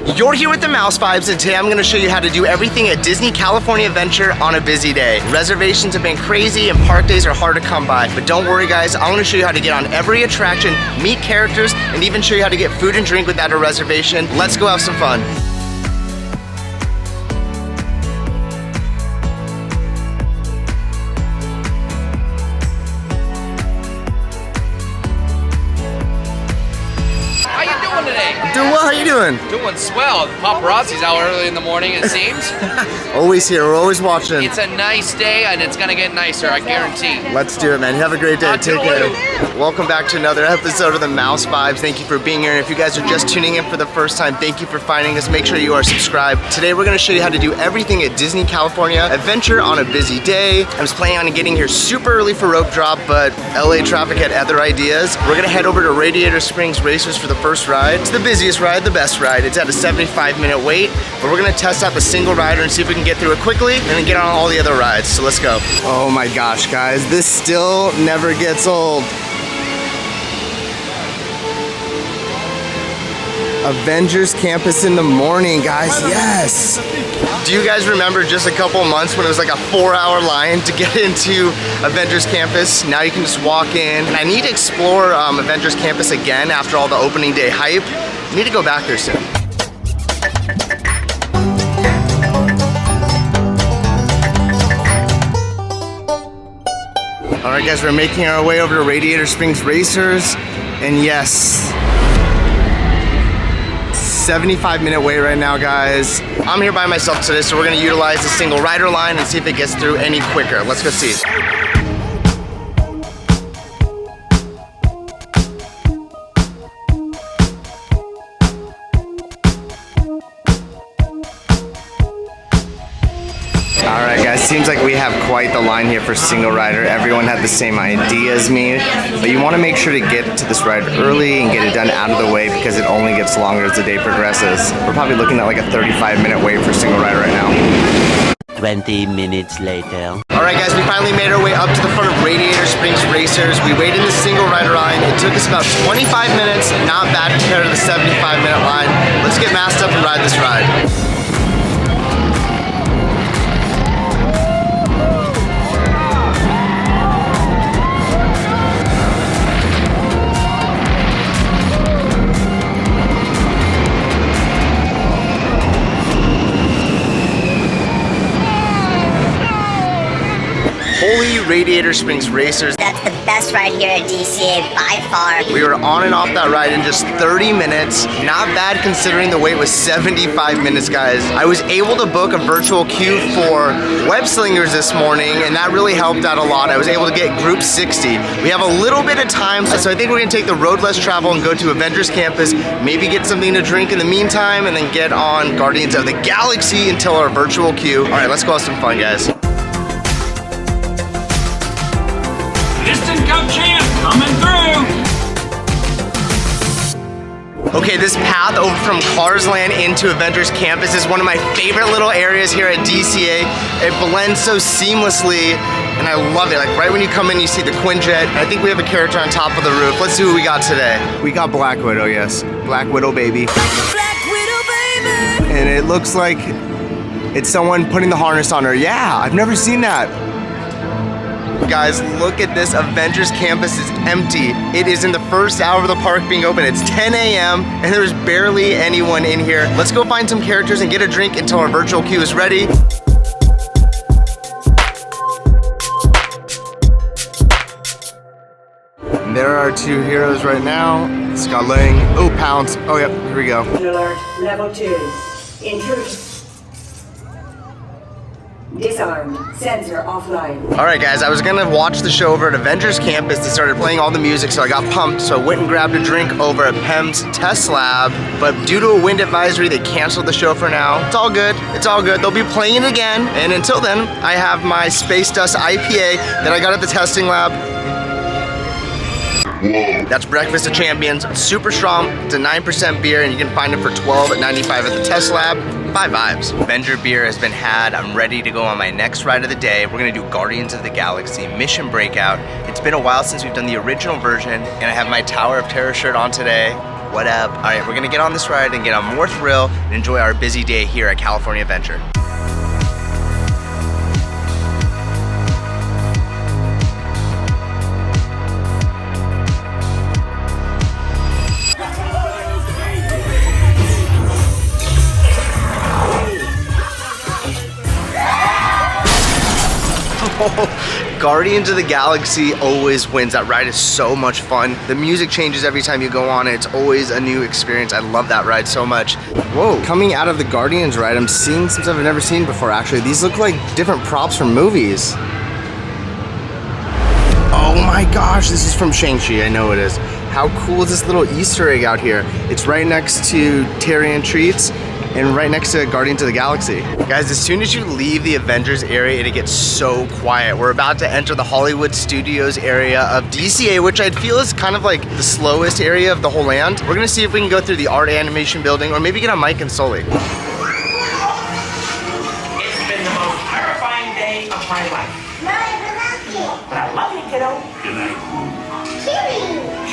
You're here with the Mouse Vibes, and today I'm gonna show you how to do everything at Disney California Adventure on a busy day. Reservations have been crazy and park days are hard to come by, but don't worry guys, I'm gonna show you how to get on every attraction, meet characters, and even show you how to get food and drink without a reservation. Let's go have some fun. Doing well, how you doing? Doing swell. The paparazzi's out early in the morning, it seems. Always here, we're always watching. It's a nice day and it's gonna get nicer, I guarantee. Let's do it, man. Have a great day. Take care. Welcome back to another episode of the Mouse Vibes. Thank you for being here. And if you guys are just tuning in for the first time, thank you for finding us. Make sure you are subscribed. Today we're gonna show you how to do everything at Disney California Adventure on a busy day. I was planning on getting here super early for rope drop, but LA traffic had other ideas. We're gonna head over to Radiator Springs Racers for the first ride. It's the busiest ride, the best ride. It's at a 75-minute wait, but we're gonna test out the single rider and see if we can get through it quickly and then get on all the other rides. So let's go. Oh my gosh, guys, this still never gets old. Avengers Campus in the morning, guys, yes. Do you guys remember just a couple months when it was like a 4-hour line to get into Avengers Campus? Now you can just walk in. And I need to explore Avengers Campus again after all the opening day hype. I need to go back there soon. All right, guys, we're making our way over to Radiator Springs Racers. And yes, 75-minute wait right now, guys. I'm here by myself today, so we're gonna utilize the single rider line and see if it gets through any quicker. Let's go see. Alright guys, seems like we have quite the line here for single rider. Everyone had the same idea as me, but you want to make sure to get to this ride early and get it done out of the way because it only gets longer as the day progresses. We're probably looking at like a 35-minute wait for single rider right now. 20 minutes later. Alright guys, we finally made our way up to the front of Radiator Springs Racers. We waited in the single rider line. It took us about 25 minutes, not bad compared to the 75-minute line. Let's get masked up and ride this ride. Holy Radiator Springs Racers. That's the best ride here at DCA by far. We were on and off that ride in just 30 minutes. Not bad considering the wait was 75 minutes, guys. I was able to book a virtual queue for Web Slingers this morning, and that really helped out a lot. I was able to get group 60. We have a little bit of time, so I think we're gonna take the road less travel and go to Avengers Campus, maybe get something to drink in the meantime, and then get on Guardians of the Galaxy until our virtual queue. All right, let's go have some fun, guys. Cup champ coming through. Okay, this path over from Cars Land into Avengers Campus is one of my favorite little areas here at DCA. It blends so seamlessly, and I love it. Like right when you come in, you see the Quinjet. I think we have a character on top of the roof. Let's see what we got today. We got Black Widow, yes. Black Widow baby. Black Widow, baby. And it looks like it's someone putting the harness on her. Yeah, I've never seen that. Guys, look at this. Avengers Campus is empty. It is in the first hour of the park being open. It's 10 a.m. and there's barely anyone in here. Let's go find some characters and get a drink until our virtual queue is ready. And there are two heroes right now. Scott Lang. Oh, Pounce. Oh, yep, here we go. Alert, level 2. Intrusion. Disarmed. Sensor offline. All right, guys, I was gonna watch the show over at Avengers Campus. They started playing all the music, so I got pumped. So I went and grabbed a drink over at PEM's Test Lab. But due to a wind advisory, they canceled the show for now. It's all good. It's all good. They'll be playing it again. And until then, I have my Space Dust IPA that I got at the testing lab. That's Breakfast of Champions. It's super strong. It's a 9% beer, and you can find it for $12.95 at the Test Lab. 5 vibes. Avenger beer has been had. I'm ready to go on my next ride of the day. We're gonna do Guardians of the Galaxy Mission Breakout. It's been a while since we've done the original version, and I have my Tower of Terror shirt on today. What up? All right, we're gonna get on this ride and get on more thrill and enjoy our busy day here at California Adventure. Guardians of the Galaxy always wins. That ride is so much fun. The music changes every time you go on it. It's always a new experience. I love that ride so much. Whoa, coming out of the Guardians ride, I'm seeing some stuff I've never seen before actually. These look like different props from movies. Oh my gosh, this is from Shang-Chi, I know it is. How cool is this little Easter egg out here? It's right next to Terry and Treats and right next to Guardians of the Galaxy. Guys, as soon as you leave the Avengers area, it gets so quiet. We're about to enter the Hollywood Studios area of DCA, which I feel is kind of like the slowest area of the whole land. We're gonna see if we can go through the art animation building or maybe get on Mike and Sully. It's been the most terrifying day of my life. But I love you, kiddo. Good night.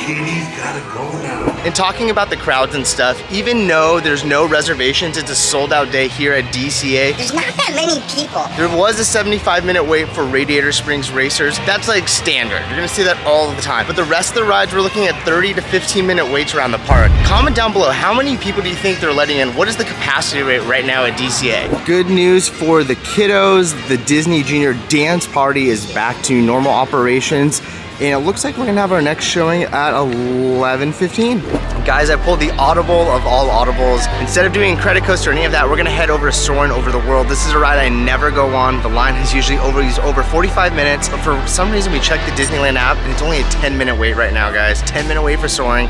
Kitty's gotta go now. And talking about the crowds and stuff, even though there's no reservations, it's a sold out day here at DCA. There's not that many people. There was a 75-minute wait for Radiator Springs Racers. That's like standard. You're gonna see that all the time. But the rest of the rides, we're looking at 30 to 15-minute waits around the park. Comment down below, how many people do you think they're letting in? What is the capacity rate right now at DCA? Good news for the kiddos. The Disney Junior Dance Party is back to normal operations. And it looks like we're gonna have our next showing at 11:15. Guys, I pulled the audible of all audibles. Instead of doing Credit Coaster or any of that, we're gonna head over to Soarin' Over the World. This is a ride I never go on. The line is usually over 45 minutes, but for some reason we checked the Disneyland app and it's only a 10-minute wait right now, guys. 10-minute wait for Soaring.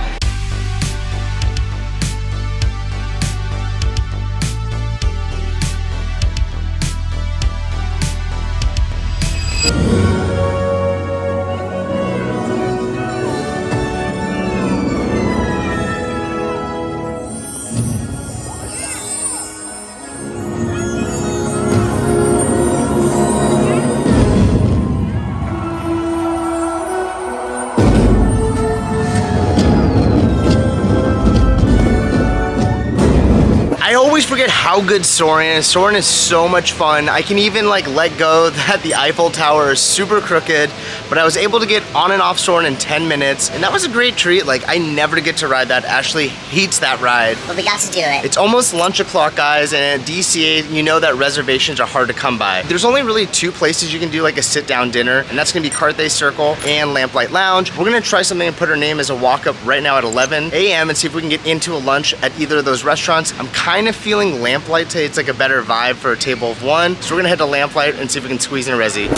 I always forget how good Soarin' is. Soarin' is so much fun. I can even like let go that the Eiffel Tower is super crooked, but I was able to get on and off Soarin' in 10 minutes, and that was a great treat. Like, I never get to ride that. Ashley hates that ride. But we got to do it. It's almost lunch o'clock, guys, and at DCA, you know that reservations are hard to come by. There's only really two places you can do like a sit-down dinner, and that's gonna be Carthay Circle and Lamplight Lounge. We're gonna try something and put our name as a walk-up right now at 11 a.m. and see if we can get into a lunch at either of those restaurants. I'm kind of feeling Lamplight today. It's like a better vibe for a table of one. So we're gonna head to Lamplight and see if we can squeeze in a resi.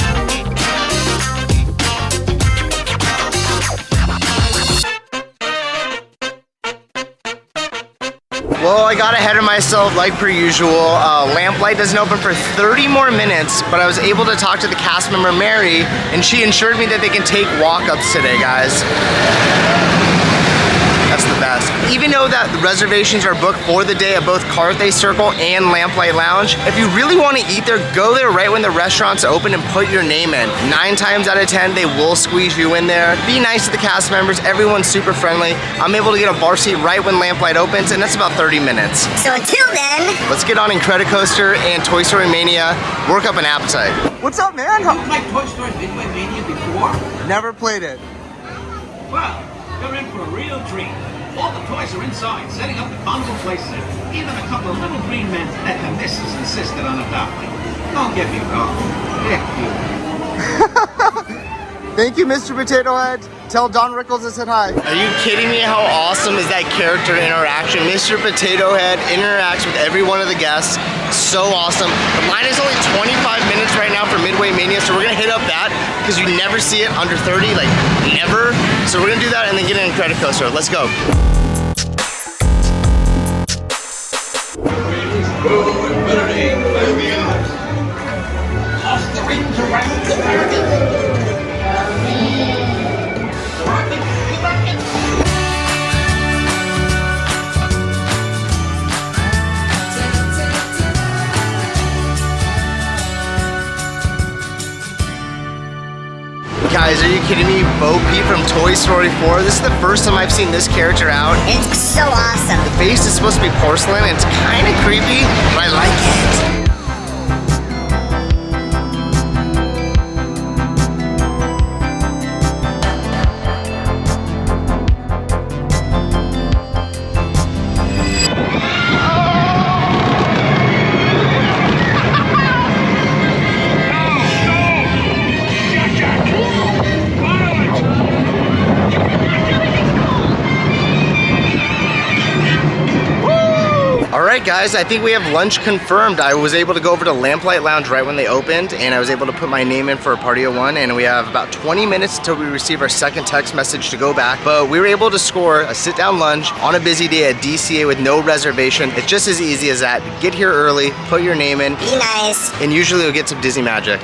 Well, I got ahead of myself like per usual. Lamplight doesn't open for 30 more minutes, but I was able to talk to the cast member, Mary, and she assured me that they can take walk-ups today, guys. That's the best. Even though that the reservations are booked for the day at both Carthay Circle and Lamplight Lounge, if you really want to eat there, go there right when the restaurants open and put your name in. 9 times out of 10, they will squeeze you in there. Be nice to the cast members. Everyone's super friendly. I'm able to get a bar seat right when Lamplight opens, and that's about 30 minutes. So until then, Let's get on Incredicoaster and Toy Story Mania. Work up an appetite. What's up, man? You played Toy Story Midway Mania before? Never played it. Well, you're in for a real treat. All the toys are inside, setting up the console playset. Even a couple of little green men that the missus insisted on adopting. Don't get me wrong. Thank you, Mr. Potato Head. Tell Don Rickles I said hi. Are you kidding me? How awesome is that character interaction? Mr. Potato Head interacts with every one of the guests. So awesome. The line is only 25 minutes right now for Midway Mania, so we're gonna hit up that because you never see it under 30, like never. So we're gonna do that and then get in Incredicoaster. Let's go. Guys, are you kidding me? Bo Peep from Toy Story 4. This is the first time I've seen this character out. It's so awesome. The face is supposed to be porcelain and it's kind of creepy, but I like it. Alright guys, I think we have lunch confirmed. I was able to go over to Lamplight Lounge right when they opened, and I was able to put my name in for a party of one, and we have about 20 minutes until we receive our second text message to go back. But we were able to score a sit-down lunch on a busy day at DCA with no reservation. It's just as easy as that. Get here early, put your name in. Be nice. And usually you'll get some Disney magic.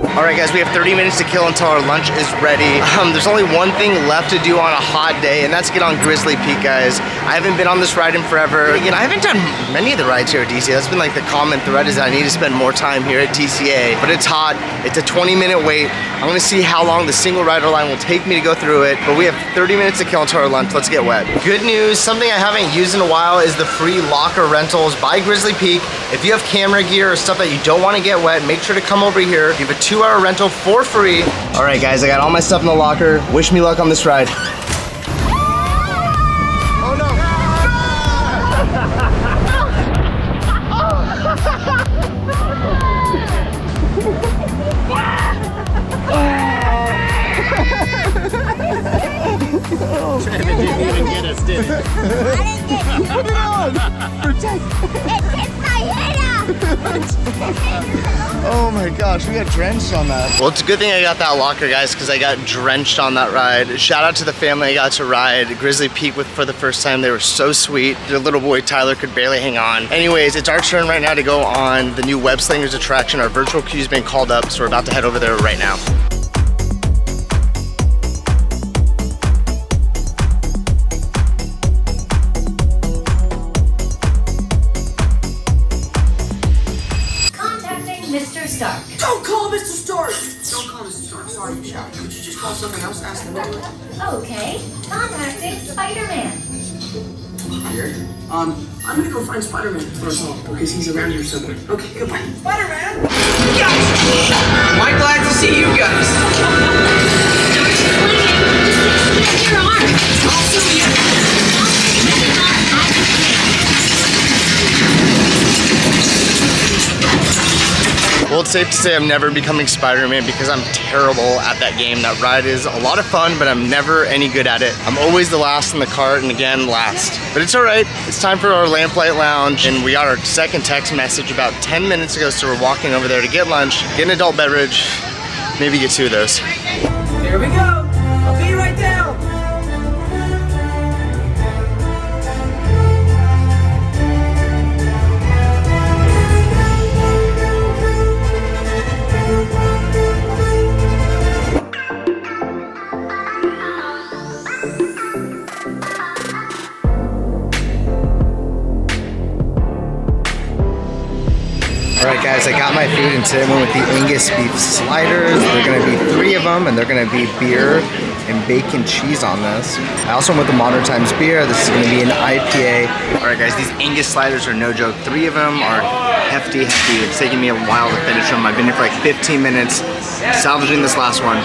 Alright guys, we have 30 minutes to kill until our lunch is ready. There's only one thing left to do on a hot day, and that's get on Grizzly Peak, guys. I haven't been on this ride in forever. Again, I haven't done many of the rides here at DCA. That's been like the common thread, is that I need to spend more time here at DCA. But it's hot, it's a 20-minute wait. I'm gonna see how long the single rider line will take me to go through it. But we have 30 minutes to kill until our lunch. Let's get wet. Good news, something I haven't used in a while is the free locker rentals by Grizzly Peak. If you have camera gear or stuff that you don't want to get wet, make sure to come over here. You have a 2-hour rental for free. All right, guys, I got all my stuff in the locker. Wish me luck on this ride. Oh no! Trevor didn't even get us, did it? I didn't get it. Put it on. Protect. It hit my head up. Oh my gosh, we got drenched on that. Well, it's a good thing I got that locker, guys, because I got drenched on that ride. Shout out to the family I got to ride Grizzly Peak with for the first time. They were so sweet. Their little boy Tyler could barely hang on. Anyways, it's our turn right now to go on the new Web Slingers attraction. Our virtual queue's been called up, so we're about to head over there right now. Mr. Stark. Don't call Mr. Stark! Don't call Mr. Stark. Sorry, Chuck. Could you just call someone else? Ask them anyway. Okay. Contacting Spider-Man. Here? I'm gonna go find Spider-Man for us all, because he's around here somewhere. Okay, goodbye. Spider-Man! Yes! I'm glad to see you guys. Your arm. Well, it's safe to say I'm never becoming Spider-Man because I'm terrible at that game. That ride is a lot of fun, but I'm never any good at it. I'm always the last in the cart, and again, last. But it's all right. It's time for our Lamplight Lounge, and we got our second text message about 10 minutes ago, so we're walking over there to get lunch, get an adult beverage, maybe get 2 of those. Here we go. I'll be right down. Alright guys, I got my food and today I went with the Angus beef sliders. They're gonna be 3 of them and they're gonna be beer and bacon cheese on this. I also went with the Modern Times beer. This is gonna be an IPA. Alright guys, these Angus sliders are no joke. 3 of them are hefty. It's taking me a while to finish them. I've been here for like 15 minutes salvaging this last one.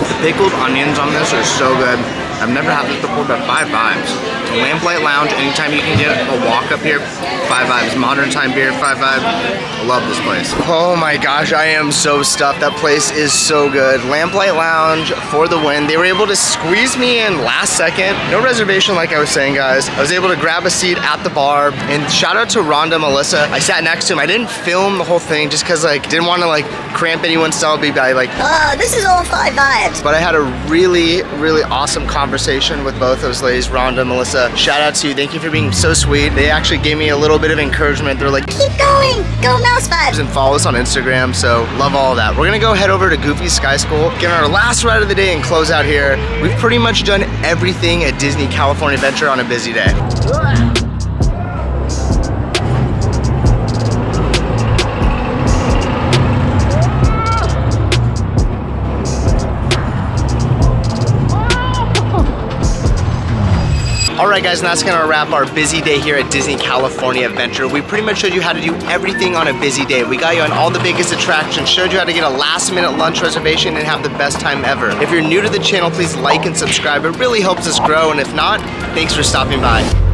The pickled onions on this are so good. I've never had this before, but 5 vibes. The Lamplight Lounge, anytime you can get a walk up here, 5 vibes. Modern Time beer, 5 vibes. I love this place. Oh my gosh, I am so stuffed. That place is so good. Lamplight Lounge for the win. They were able to squeeze me in last second. No reservation like I was saying, guys. I was able to grab a seat at the bar, and shout out to Rhonda, Melissa. I sat next to him. I didn't film the whole thing just because like didn't want to like cramp anyone's style by like, Oh, this is all 5 vibes. but I had a really, really awesome conversation conversation with both those ladies, Rhonda, Melissa. Shout out to you. Thank you for being so sweet. They actually gave me a little bit of encouragement. They're like, keep going, go Mouse Vibes, and follow us on Instagram. So love all of that. We're gonna go head over to Goofy Sky School, get on our last ride of the day and close out here. We've pretty much done everything at Disney California Adventure on a busy day. Alright guys, and that's gonna wrap our busy day here at Disney California Adventure. We pretty much showed you how to do everything on a busy day. We got you on all the biggest attractions, showed you how to get a last minute lunch reservation and have the best time ever. If you're new to the channel, please like and subscribe. It really helps us grow, and if not, thanks for stopping by.